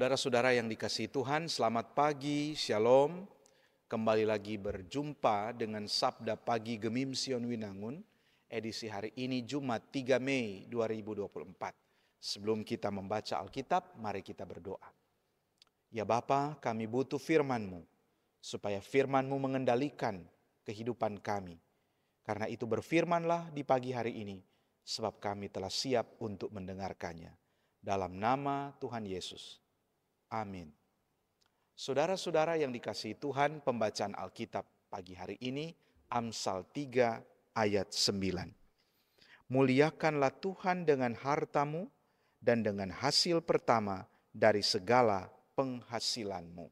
Saudara-saudara yang dikasihi Tuhan, selamat pagi, shalom. Kembali lagi berjumpa dengan Sabda Pagi Gemim Sion Winangun, edisi hari ini Jumat 3 Mei 2024. Sebelum kita membaca Alkitab, mari kita berdoa. Ya Bapa, kami butuh firman-Mu, supaya firman-Mu mengendalikan kehidupan kami. Karena itu berfirmanlah di pagi hari ini, sebab kami telah siap untuk mendengarkannya. Dalam nama Tuhan Yesus. Amin. Saudara-saudara yang dikasihi Tuhan, pembacaan Alkitab pagi hari ini, Amsal 3 ayat 9. Muliakanlah Tuhan dengan hartamu dan dengan hasil pertama dari segala penghasilanmu.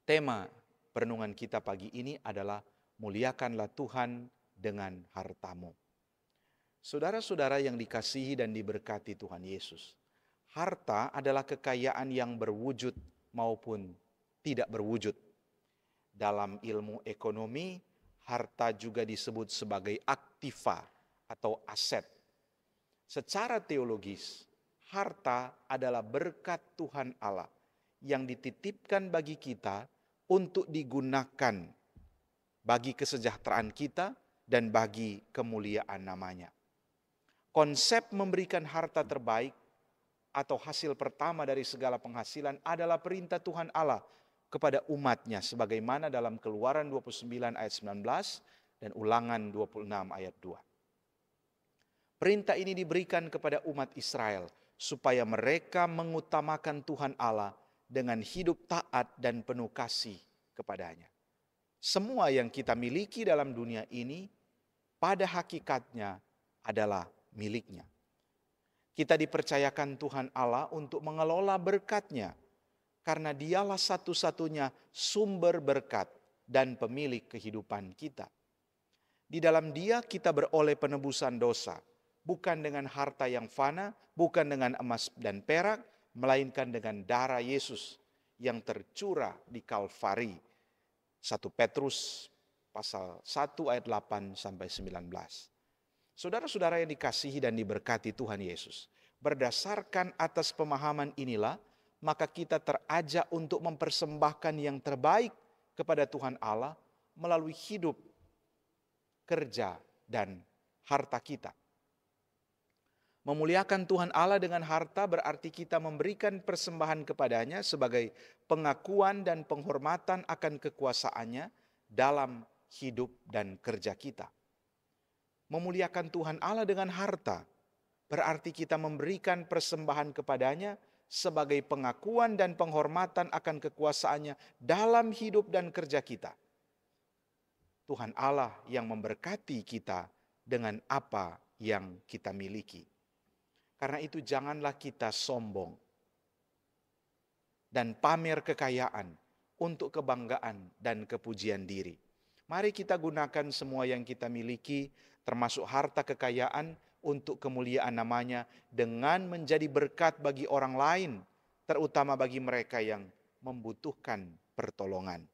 Tema perenungan kita pagi ini adalah muliakanlah Tuhan dengan hartamu. Saudara-saudara yang dikasihi dan diberkati Tuhan Yesus, harta adalah kekayaan yang berwujud maupun tidak berwujud. Dalam ilmu ekonomi, harta juga disebut sebagai aktiva atau aset. Secara teologis, harta adalah berkat Tuhan Allah yang dititipkan bagi kita untuk digunakan bagi kesejahteraan kita dan bagi kemuliaan namanya. Konsep memberikan harta terbaik atau hasil pertama dari segala penghasilan adalah perintah Tuhan Allah kepada umatnya sebagaimana dalam Keluaran 29 ayat 19 dan Ulangan 26 ayat 2. Perintah ini diberikan kepada umat Israel supaya mereka mengutamakan Tuhan Allah dengan hidup taat dan penuh kasih kepadanya. Semua yang kita miliki dalam dunia ini pada hakikatnya adalah miliknya. Kita dipercayakan Tuhan Allah untuk mengelola berkat-Nya, karena Dialah satu-satunya sumber berkat dan pemilik kehidupan kita. Di dalam Dia kita beroleh penebusan dosa, bukan dengan harta yang fana, bukan dengan emas dan perak, melainkan dengan darah Yesus yang tercurah di Kalvari. 1 Petrus pasal 1 ayat 8 sampai 19. Saudara-saudara yang dikasihi dan diberkati Tuhan Yesus, berdasarkan atas pemahaman inilah, maka kita terajak untuk mempersembahkan yang terbaik kepada Tuhan Allah melalui hidup, kerja, dan harta kita. Memuliakan Tuhan Allah dengan harta berarti kita memberikan persembahan kepadanya sebagai pengakuan dan penghormatan akan kekuasaannya dalam hidup dan kerja kita. Memuliakan Tuhan Allah dengan harta berarti kita memberikan persembahan kepadanya sebagai pengakuan dan penghormatan akan kekuasaannya dalam hidup dan kerja kita. Tuhan Allah yang memberkati kita dengan apa yang kita miliki. Karena itu janganlah kita sombong dan pamer kekayaan untuk kebanggaan dan kepujian diri. Mari kita gunakan semua yang kita miliki, termasuk harta kekayaan, untuk kemuliaan namanya dengan menjadi berkat bagi orang lain, terutama bagi mereka yang membutuhkan pertolongan.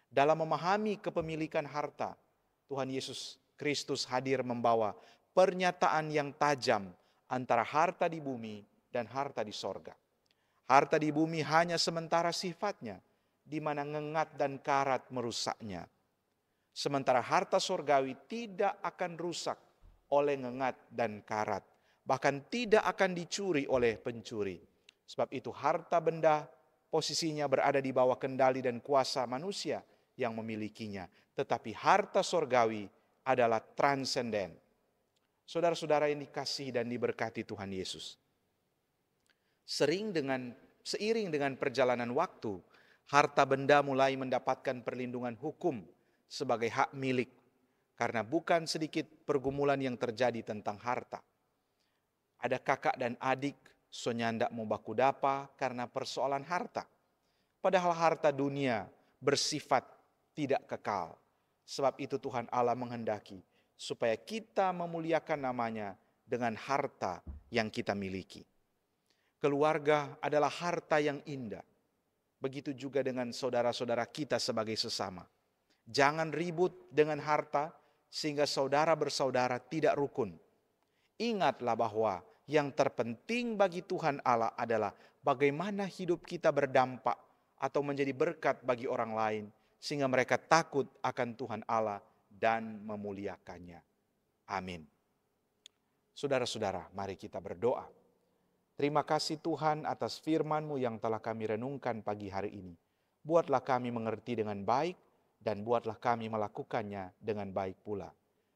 Dalam memahami kepemilikan harta, Tuhan Yesus Kristus hadir membawa pernyataan yang tajam antara harta di bumi dan harta di sorga. Harta di bumi hanya sementara sifatnya, di mana ngengat dan karat merusaknya. Sementara harta sorgawi tidak akan rusak oleh ngengat dan karat, bahkan tidak akan dicuri oleh pencuri. Sebab itu harta benda posisinya berada di bawah kendali dan kuasa manusia yang memilikinya. Tetapi harta sorgawi adalah transenden. Saudara-saudara yang dikasihi dan diberkati Tuhan Yesus, seiring dengan perjalanan waktu, harta benda mulai mendapatkan perlindungan hukum sebagai hak milik, karena bukan sedikit pergumulan yang terjadi tentang harta. Ada kakak dan adik sonyandak mau baku dapa karena persoalan harta. Padahal harta dunia bersifat tidak kekal. Sebab itu Tuhan Allah menghendaki supaya kita memuliakan namanya dengan harta yang kita miliki. Keluarga adalah harta yang indah. Begitu juga dengan saudara-saudara kita sebagai sesama. Jangan ribut dengan harta sehingga saudara bersaudara tidak rukun. Ingatlah bahwa yang terpenting bagi Tuhan Allah adalah bagaimana hidup kita berdampak atau menjadi berkat bagi orang lain, sehingga mereka takut akan Tuhan Allah dan memuliakannya. Amin. Saudara-saudara, mari kita berdoa. Terima kasih Tuhan atas firman-Mu yang telah kami renungkan pagi hari ini. Buatlah kami mengerti dengan baik dan buatlah kami melakukannya dengan baik pula.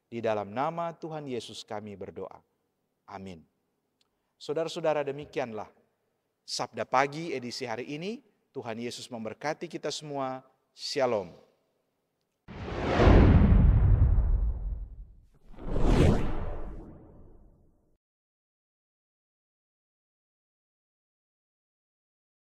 Di dalam nama Tuhan Yesus kami berdoa. Amin. Saudara-saudara, demikianlah Sabda Pagi edisi hari ini. Tuhan Yesus memberkati kita semua. Shalom.